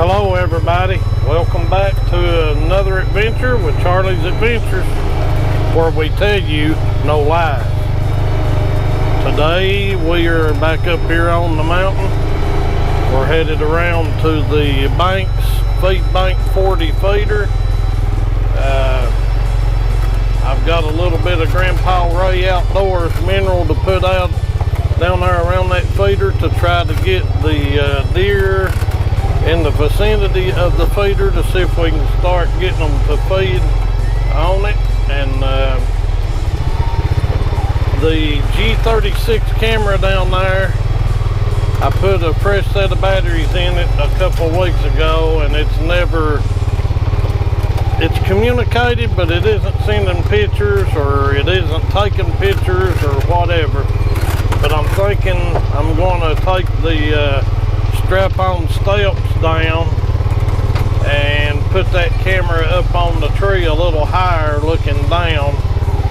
Hello everybody, welcome back to another adventure with Charlie's Adventures, where we tell you no lies. Today we are back up here on the mountain. We're headed around to the Feed Bank 40 feeder. I've got a little bit of Grandpa Ray Outdoors mineral to put out down there around that feeder to try to get the deer in the vicinity of the feeder to see if we can start getting them to feed on it. And the G36 camera down there, I put a fresh set of batteries in it a couple of weeks ago, and it's communicated, but it isn't sending pictures, or it isn't taking pictures or whatever. But I'm thinking I'm going to take the strap-on steps down and put that camera up on the tree a little higher looking down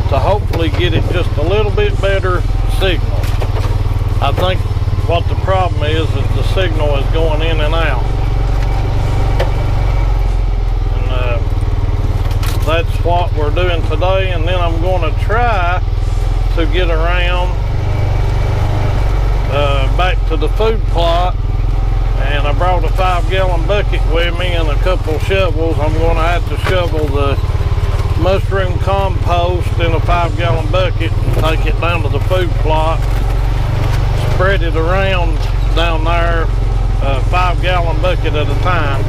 to hopefully get it just a little bit better signal. I think what the problem is the signal is going in and out. And that's what we're doing today. And then I'm going to try to get around back to the food plot. And I brought a 5-gallon bucket with me and a couple shovels. I'm going to have to shovel the mushroom compost in a 5-gallon bucket and take it down to the food plot. Spread it around down there, a 5-gallon bucket at a time.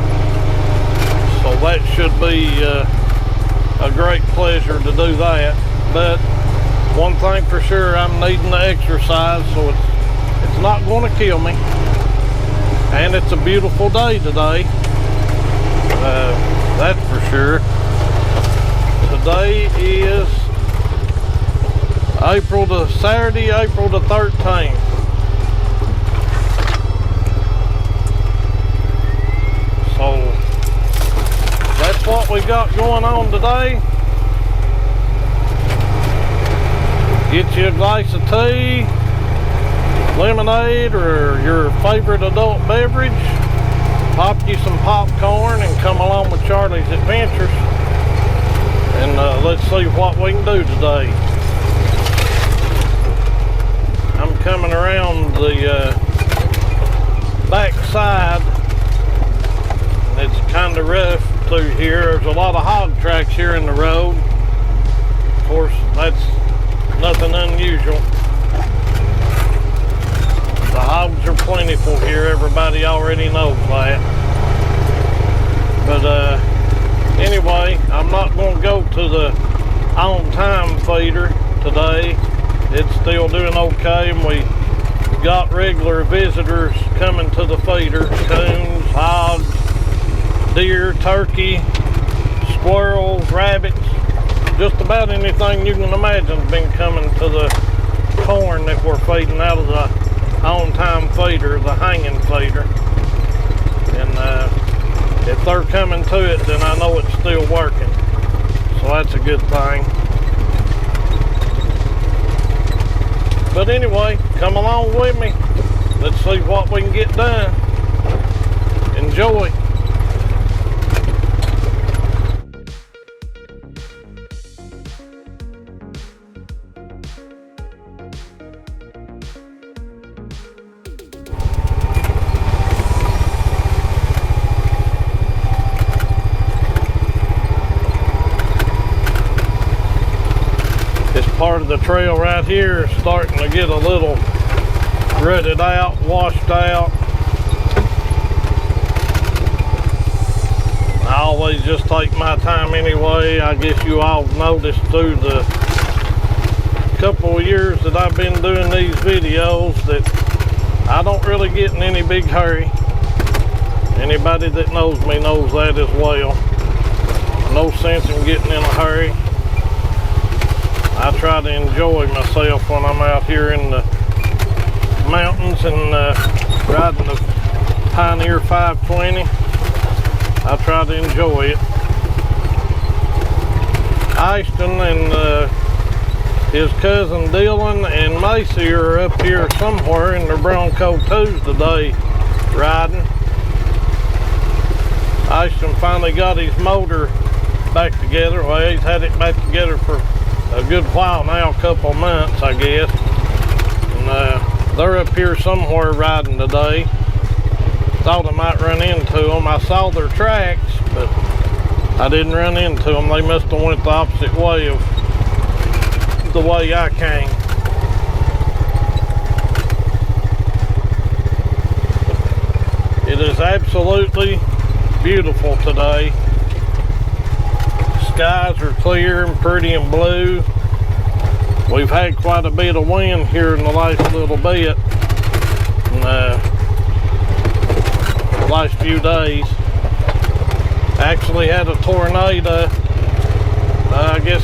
So that should be a great pleasure to do that. But one thing for sure, I'm needing the exercise, so it's not going to kill me. And it's a beautiful day today, that's for sure. Today is Saturday, April the 13th. So that's what we got going on today. Get you a glass of tea, lemonade, or your favorite adult beverage, pop you some popcorn, and come along with Charlie's Adventures, and let's see what we can do today. I'm coming around the back side, and it's kind of rough through here. There's a lot of hog tracks here in the road. Of course, that's nothing unusual. The hogs are plentiful here, everybody already knows that. But anyway, I'm not going to go to the on-time feeder today. It's still doing okay, and we got regular visitors coming to the feeder. Coons, hogs, deer, turkey, squirrels, rabbits, just about anything you can imagine has been coming to the corn that we're feeding out of the on-time feeder, the hanging feeder. And if they're coming to it, then I know it's still working, so that's a good thing. But anyway, come along with me, let's see what we can get done. Enjoy. Part of the trail right here is starting to get a little rutted out, washed out. I always just take my time anyway. I guess you all noticed through the couple of years that I've been doing these videos that I don't really get in any big hurry. Anybody that knows me knows that as well. No sense in getting in a hurry. I try to enjoy myself when I'm out here in the mountains and riding the Pioneer 520. I try to enjoy it. Ashton and his cousin Dylan and Macy are up here somewhere in their Bronco 2s today riding. Ashton finally got his motor back together. Well, he's had it back together for a good while now, a couple months, I guess. And they're up here somewhere riding today. Thought I might run into them. I saw their tracks, but I didn't run into them. They must have went the opposite way of the way I came. It is absolutely beautiful today. Skies are clear and pretty and blue. We've had quite a bit of wind here in the last little bit, and the last few days. Actually had a tornado, I guess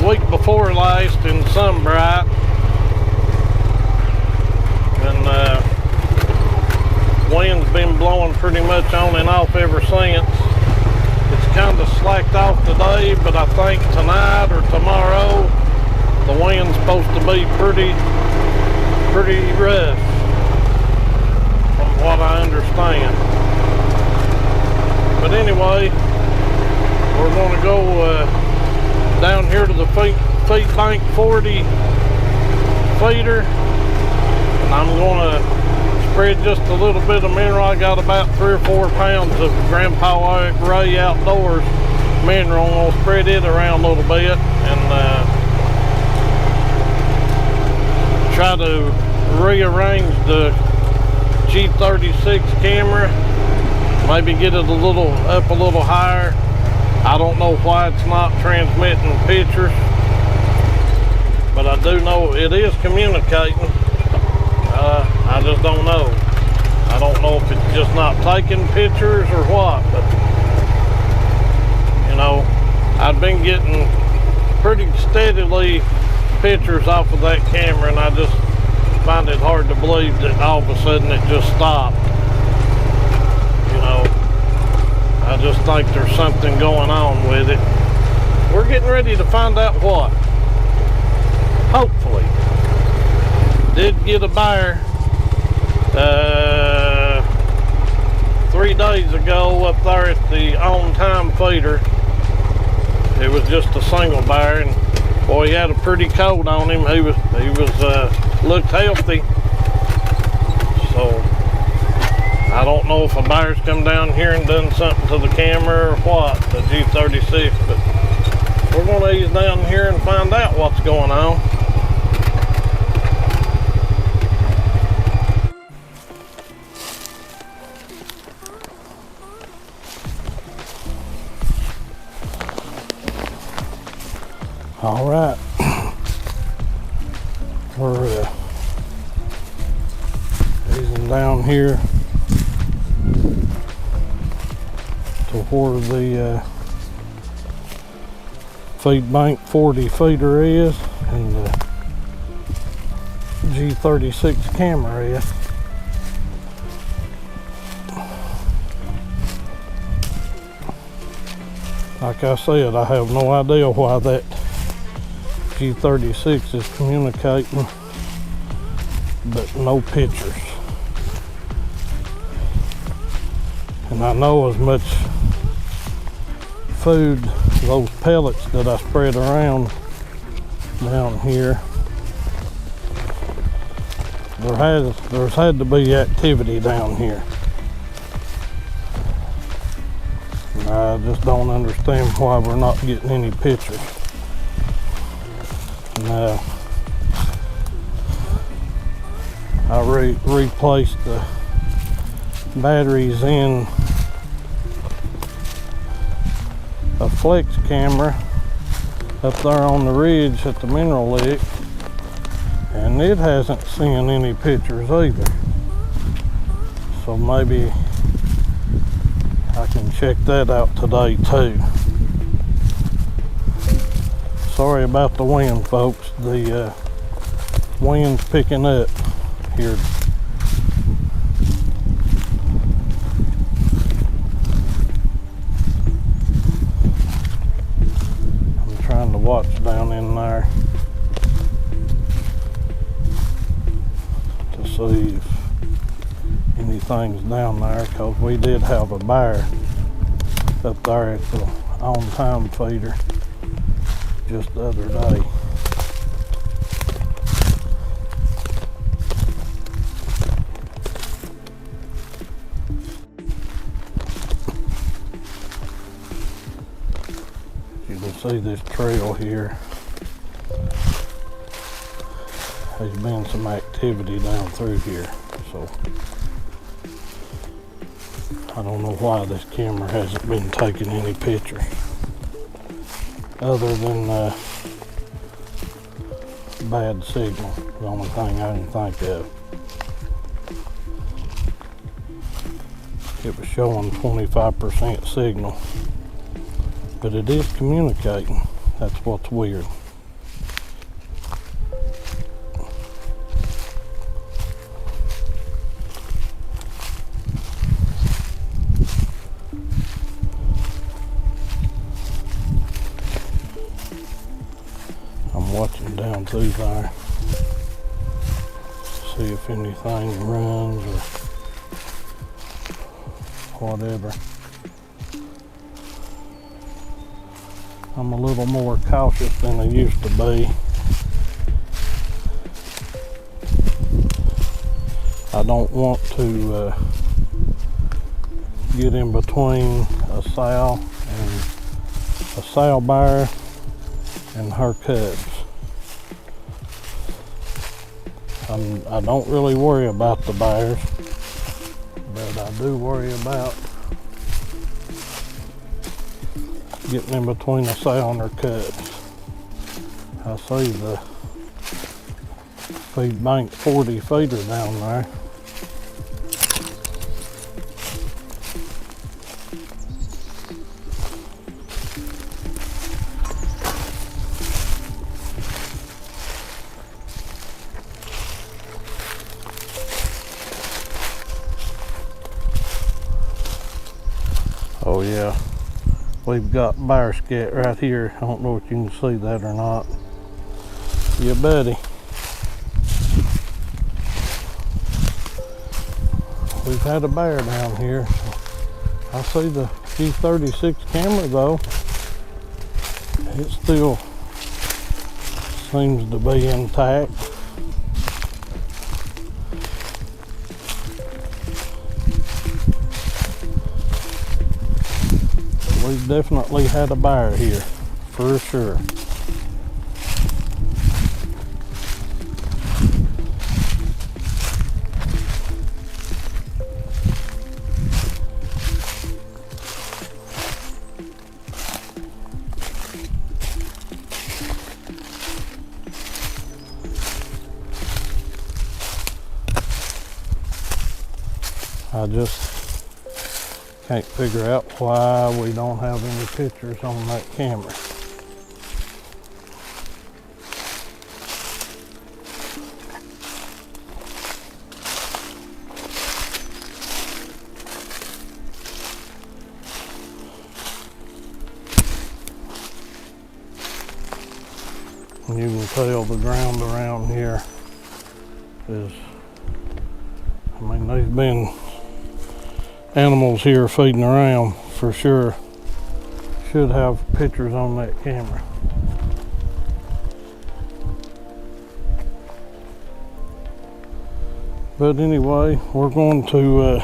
week before last in Sunbright, and wind's been blowing pretty much on and off ever since. It's kind of slacked off today, but I think tonight or tomorrow the wind's supposed to be pretty rough, from what I understand. But anyway, we're going to go down here to the SpyPoint 40 feeder, and I'm going to spread just a little bit of mineral. I got about 3 or 4 pounds of Grandpa Ray Outdoors mineral. I'm going to spread it around a little bit and try to rearrange the G36 camera. Maybe get it up a little higher. I don't know why it's not transmitting pictures, but I do know it is communicating. I just don't know. I don't know if it's just not taking pictures or what, but you know, I've been getting pretty steadily pictures off of that camera, and I just find it hard to believe that all of a sudden it just stopped. You know, I just think there's something going on with it. We're getting ready to find out what. Hopefully. Did get a bear 3 days ago up there at the On Time feeder. It was just a single bear, and boy, he had a pretty coat on him. He was looked healthy. So I don't know if a bear's come down here and done something to the camera or what, the G36, but we're going to ease down here and find out what's going on. All right, we're easing down here to where the SpyPoint 40 feeder is and the G36 camera is. Like I said, I have no idea why that G36 is communicating, but no pictures. And I know as much food, those pellets that I spread around down here, there's had to be activity down here. And I just don't understand why we're not getting any pictures. And I replaced the batteries in a flex camera up there on the ridge at the mineral lick, and it hasn't seen any pictures either. So maybe I can check that out today too. Sorry about the wind, folks. The wind's picking up here. I'm trying to watch down in there to see if anything's down there, because we did have a bear up there at the on-time feeder just the other day. You can see this trail here. There's been some activity down through here, so I don't know why this camera hasn't been taking any pictures other than bad signal, the only thing I can think of. It was showing 25% signal, but it is communicating. That's what's weird. I'm watching down through there, see if anything runs or whatever. I'm a little more cautious than I used to be. I don't want to get in between a sow bear and her cubs. I don't really worry about the bears, but I do worry about getting in between a sow and her cubs. I see the SpyPoint 40 feeder down there. Oh yeah, we've got bear scat right here. I don't know if you can see that or not. Yeah, buddy. We've had a bear down here. I see the G36 camera though. It still seems to be intact. We've definitely had a bear here, for sure. I just can't figure out why we don't have any pictures on that camera. And you can tell the ground around here is, I mean, there's been animals here feeding around for sure. Should have pictures on that camera. But anyway, we're going to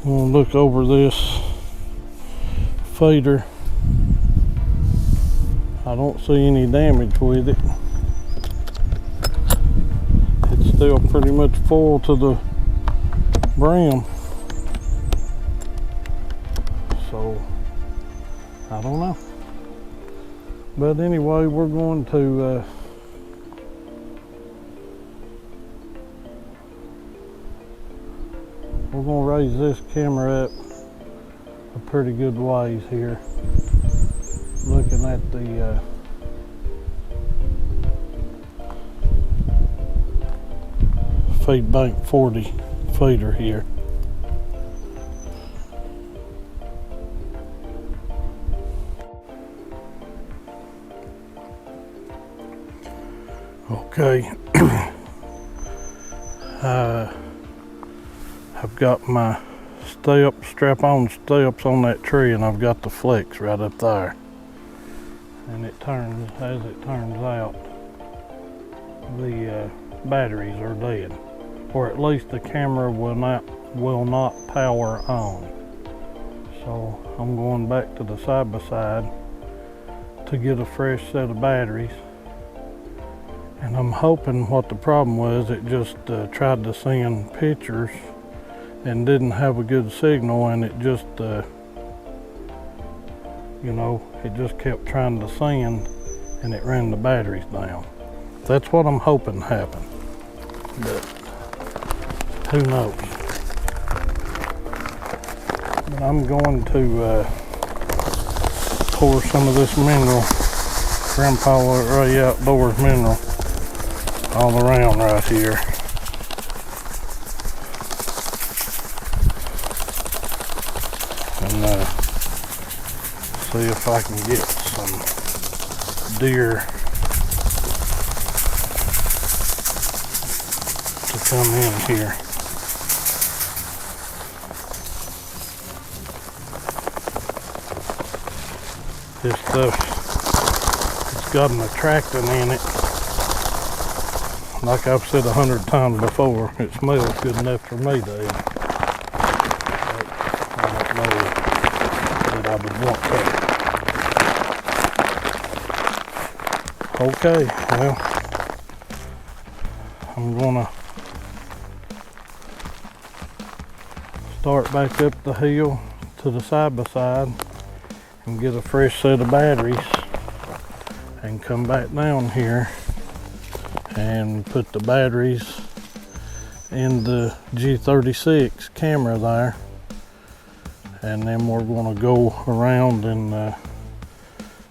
we'll look over this feeder. I don't see any damage with it. It's still pretty much full to the brim. So, I don't know. But anyway, we're going to raise this camera up a pretty good ways here, looking at the SpyPoint 40 feeder here. Okay, I've got my strap-on steps on that tree, and I've got the flex right up there. And it turns, as it turns out, the batteries are dead, or at least the camera will not power on. So I'm going back to the side-by-side to get a fresh set of batteries. And I'm hoping what the problem was, it just tried to send pictures and didn't have a good signal, and it just, you know, it just kept trying to send and it ran the batteries down. That's what I'm hoping happened, but who knows. But I'm going to pour some of this mineral, Grandpa Ray Outdoors mineral, all around right here. And see if I can get some deer to come in here. This stuff, it's got an attractant in it. Like I've said 100 times before, it smells good enough for me to eat. I don't know that I would want that. Okay, well, I'm gonna start back up the hill to the side-by-side and get a fresh set of batteries and come back down here and put the batteries in the G36 camera there, and then we're going to go around and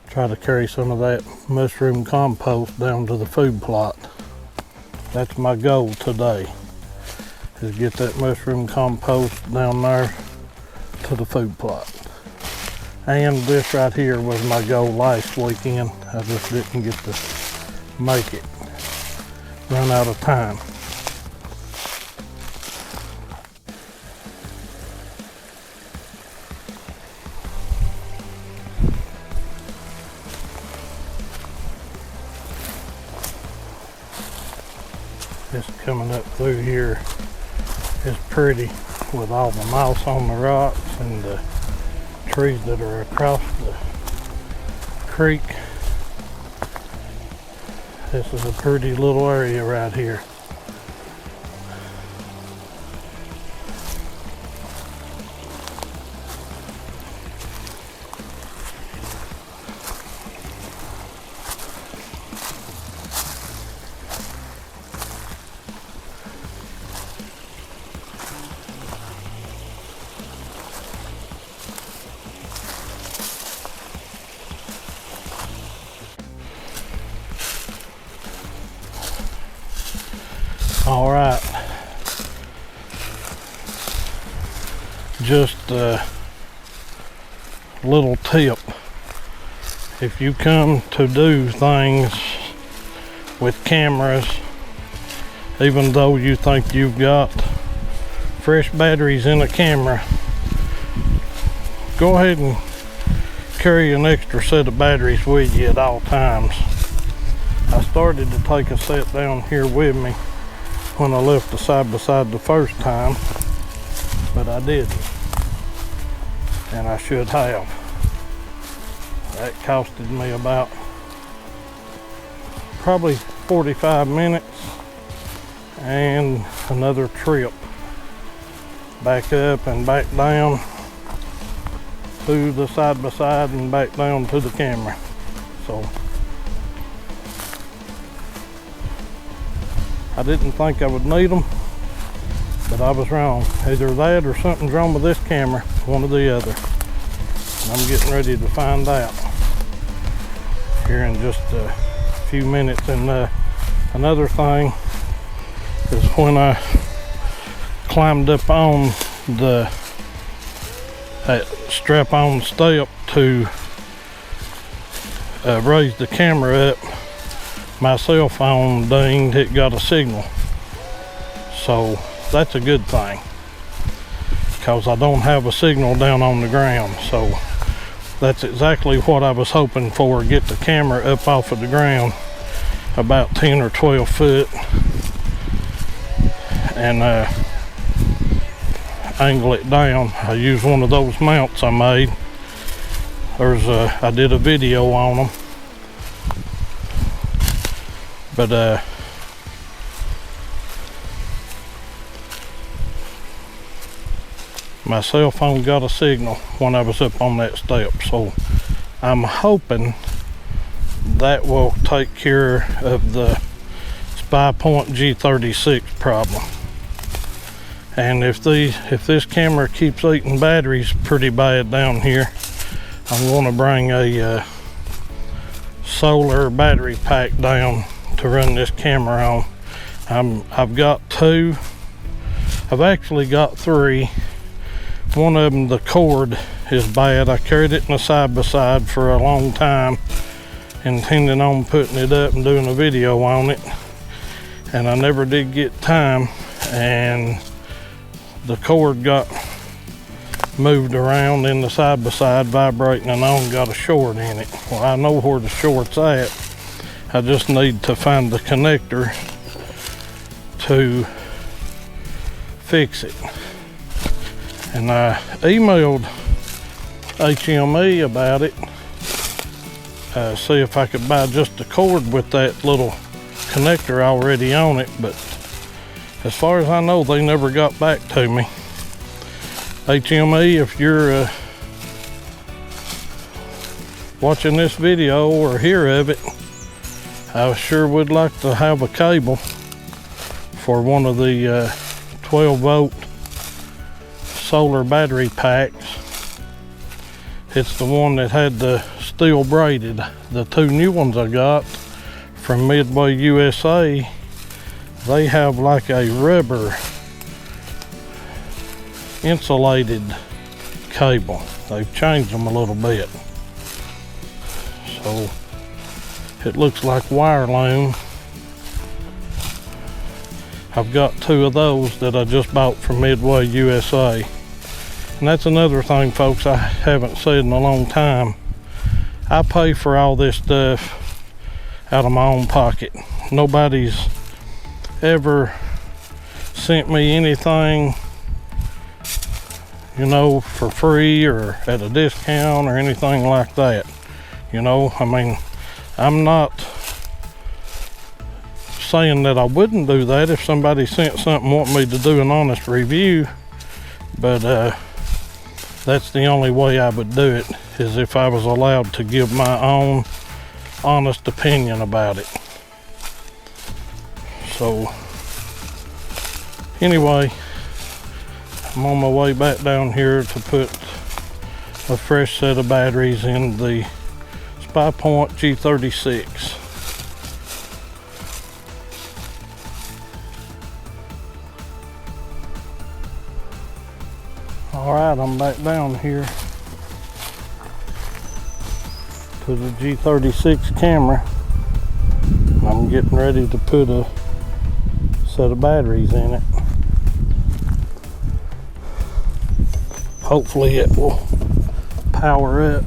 try to carry some of that mushroom compost down to the food plot. That's my goal today, is get that mushroom compost down there to the food plot. And this right here was my goal last weekend. I just didn't get to make it. Run out of time. Just coming up through here is pretty, with all the moss on the rocks and the trees that are across the creek. This is a pretty little area right here. All right, just a little tip. If you come to do things with cameras, even though you think you've got fresh batteries in a camera, go ahead and carry an extra set of batteries with you at all times. I started to take a set down here with me when I left the side-by-side the first time, but I didn't, and I should have. That costed me about probably 45 minutes and another trip back up and back down to the side-by-side and back down to the camera. So I didn't think I would need them, but I was wrong. Either that or something's wrong with this camera, one or the other. And I'm getting ready to find out here in just a few minutes. And another thing is, when I climbed up on the strap-on step to raise the camera up my cell phone dinged, it got a signal. So that's a good thing, because I don't have a signal down on the ground. So that's exactly what I was hoping for, get the camera up off of the ground about 10 or 12 foot and angle it down. I used one of those mounts I made. I did a video on them, but my cell phone got a signal when I was up on that step, so I'm hoping that will take care of the SpyPoint G36 problem. And if this camera keeps eating batteries pretty bad down here, I'm going to bring a solar battery pack down to run this camera on. I've got two. I've actually got three. One of them, the cord is bad. I carried it in a side-by-side for a long time, intending on putting it up and doing a video on it, and I never did get time, and the cord got moved around in the side-by-side, vibrating and on, got a short in it. Well, I know where the short's at. I just need to find the connector to fix it. And I emailed HME about it, see if I could buy just a cord with that little connector already on it, but as far as I know, they never got back to me. HME, if you're watching this video or hear of it, I sure would like to have a cable for one of the 12 volt solar battery packs. It's the one that had the steel braided. The two new ones I got from Midway USA, they have like a rubber insulated cable. They've changed them a little bit, so it looks like wire loom. I've got two of those that I just bought from Midway USA. And that's another thing, folks, I haven't said in a long time. I pay for all this stuff out of my own pocket. Nobody's ever sent me anything, you know, for free or at a discount or anything like that. You know, I mean, I'm not saying that I wouldn't do that if somebody sent something wanting me to do an honest review, but that's the only way I would do it, is if I was allowed to give my own honest opinion about it. So anyway, I'm on my way back down here to put a fresh set of batteries in the SpyPoint G36. Alright, I'm back down here to the G36 camera. I'm getting ready to put a set of batteries in it. Hopefully it will power up.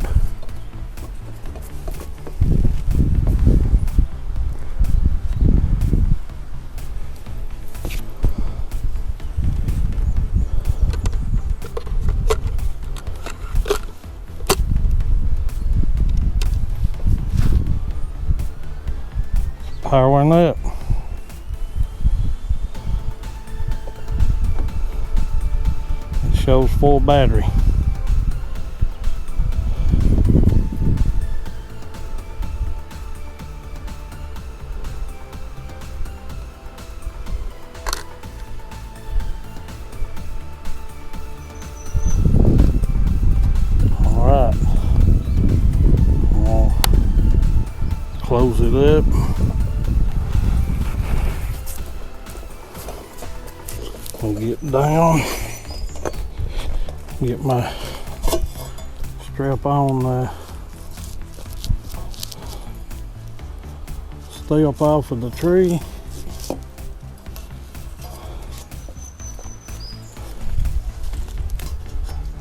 Powering up. It shows full battery. All right. I'll close it up. I'll get down, get my strap on step off of the tree.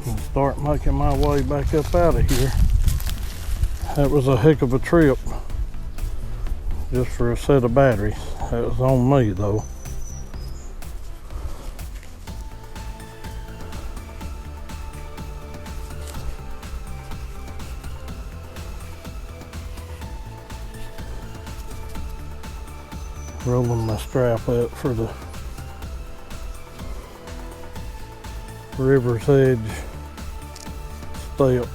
And start making my way back up out of here. That was a heck of a trip, just for a set of batteries. That was on me though. Rolling my strap up for the river's edge steps.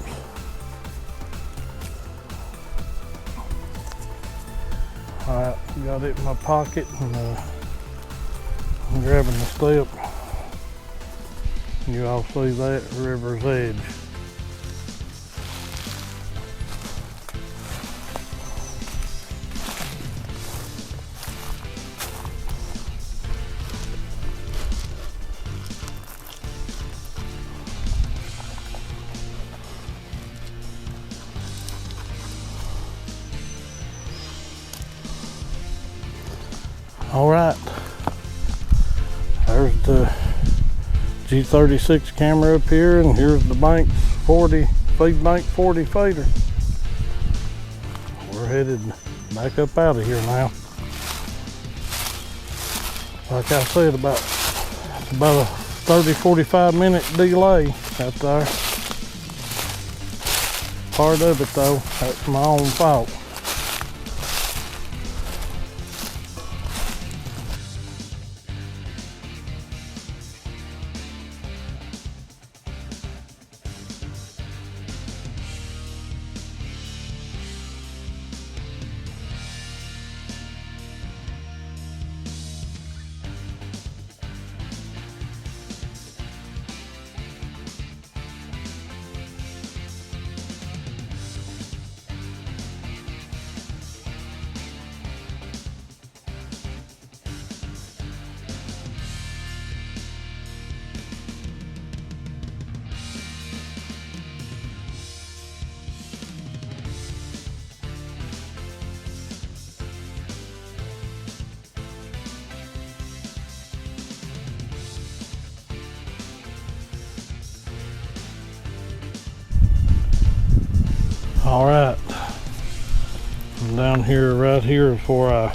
Alright, got it in my pocket, and I'm grabbing the step. You all see that, river's edge. All right, there's the G36 camera up here, and here's the Banks 40, Feed Bank 40 fader. We're headed back up out of here now. Like I said, about a 30-45 minute delay out there. Part of it though, that's my own fault. All right, down here, right here is where I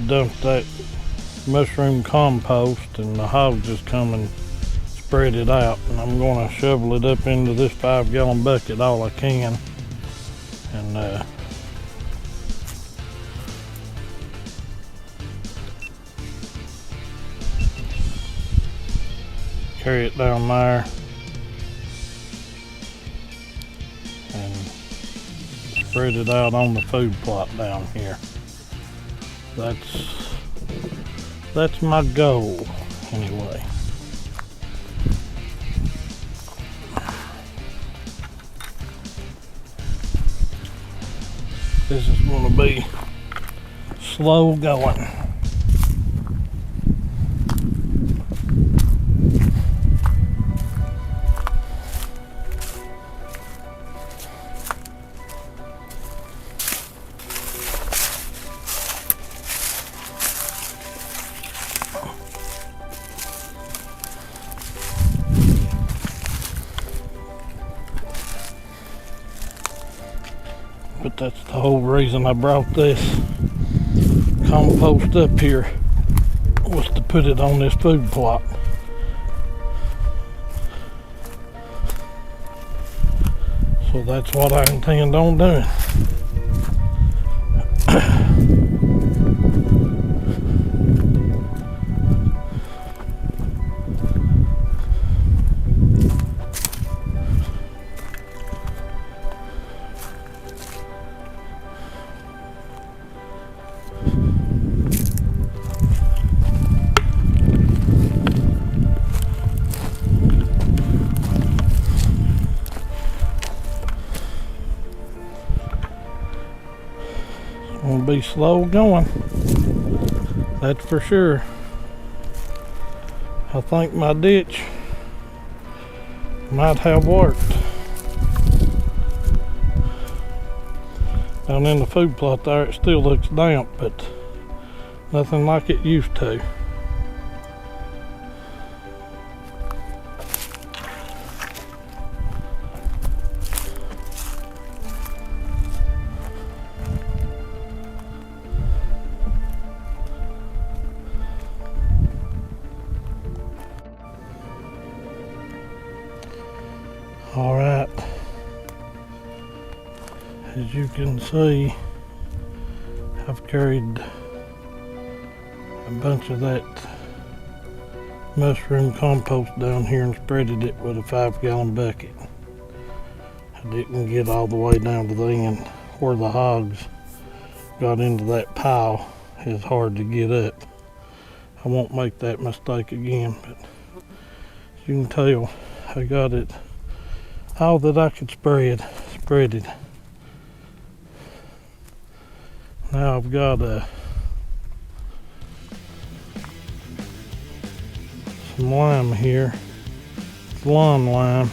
dumped that mushroom compost, and the hogs just come and spread it out, and I'm going to shovel it up into this 5-gallon bucket all I can, and carry it down there. Spread it out on the food plot down here. That's my goal anyway. This is going to be slow going. But that's the whole reason I brought this compost up here, was to put it on this food plot. So that's what I intend on doing. Gonna be slow going, that's for sure. I think my ditch might have worked. Down in the food plot there, it still looks damp, but nothing like it used to. All right, as you can see, I've carried a bunch of that mushroom compost down here and spreaded it with a 5-gallon bucket. I didn't get all the way down to the end where the hogs got into that pile. It's hard to get up. I won't make that mistake again, but as you can tell, I got it all that I could spread it. Now I've got some lime here. It's lawn lime,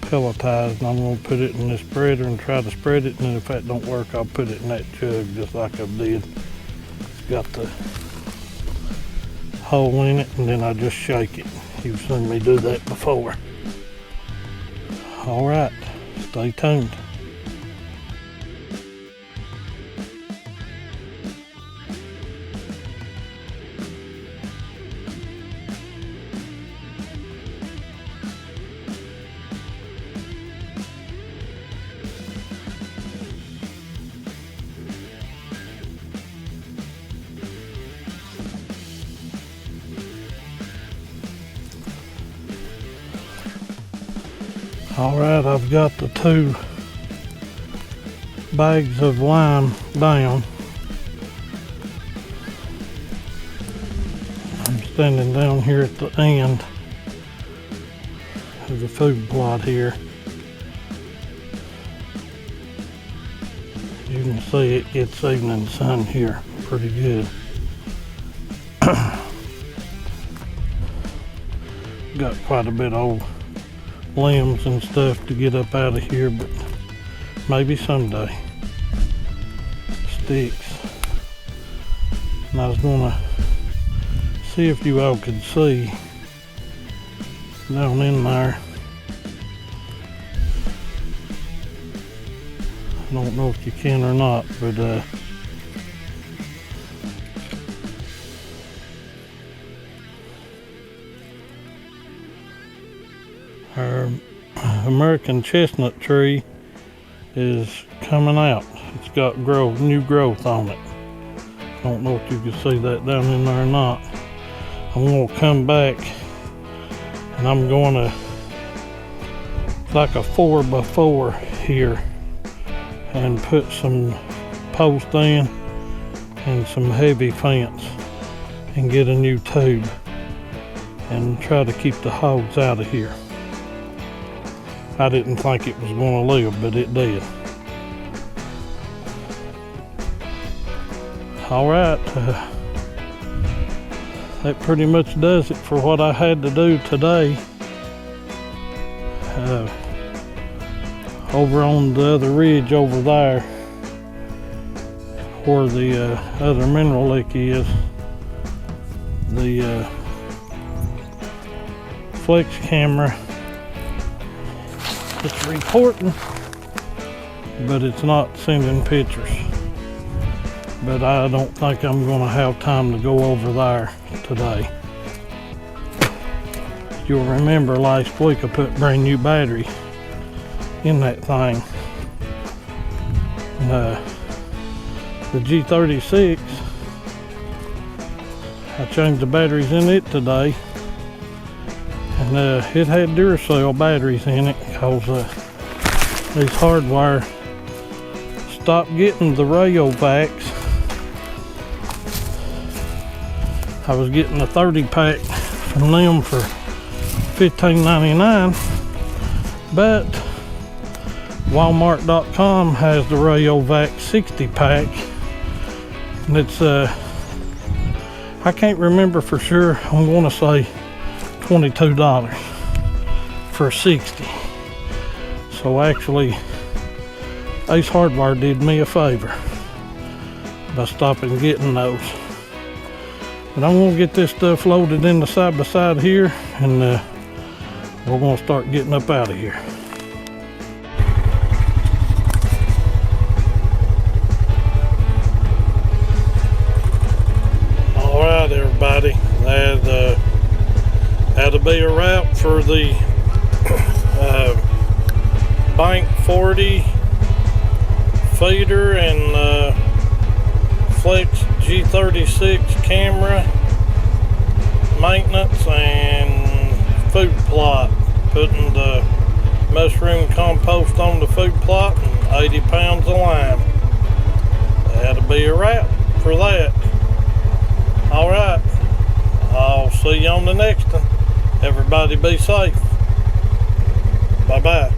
pelletized, and I'm going to put it in this spreader and try to spread it, and then if that don't work, I'll put it in that jug just like I did. It's got the hole in it, and then I just shake it. You've seen me do that before. All right, stay tuned. All right, I've got the 2 bags of lime down. I'm standing down here at the end of the food plot here. You can see it gets evening sun here pretty good. Got quite a bit of old limbs and stuff to get up out of here, but maybe someday. Sticks. And I was gonna see if you all could see down in there. I don't know if you can or not, but our American chestnut tree is coming out. It's got new growth on it. I don't know if you can see that down in there or not. I'm going to come back and I'm going to, like a 4x4 here, and put some posts in and some heavy fence and get a new tube and try to keep the hogs out of here. I didn't think it was going to live, but it did. All right, that pretty much does it for what I had to do today. Over on the other ridge over there, where the other mineral lick is, the flex camera, it's recording, but it's not sending pictures. But I don't think I'm going to have time to go over there today. You'll remember last week I put brand new battery in that thing. The G36, I changed the batteries in it today. And it had Duracell batteries in it because these hardwire stopped getting the Rayovacs. I was getting a 30 pack from them for $15.99, but Walmart.com has the Rayovac 60 pack, and it's I can't remember for sure. I'm going to say $22 for 60. So actually Ace Hardware did me a favor by stopping getting those. But I'm gonna get this stuff loaded in the side by side here, and we're gonna start getting up out of here. All right, everybody, that'll be a wrap for the Bank 40 feeder and Flex G36 camera maintenance and food plot. Putting the mushroom compost on the food plot and 80 pounds of lime. That'll be a wrap for that. All right, I'll see you on the next one. Everybody be safe. Bye-bye.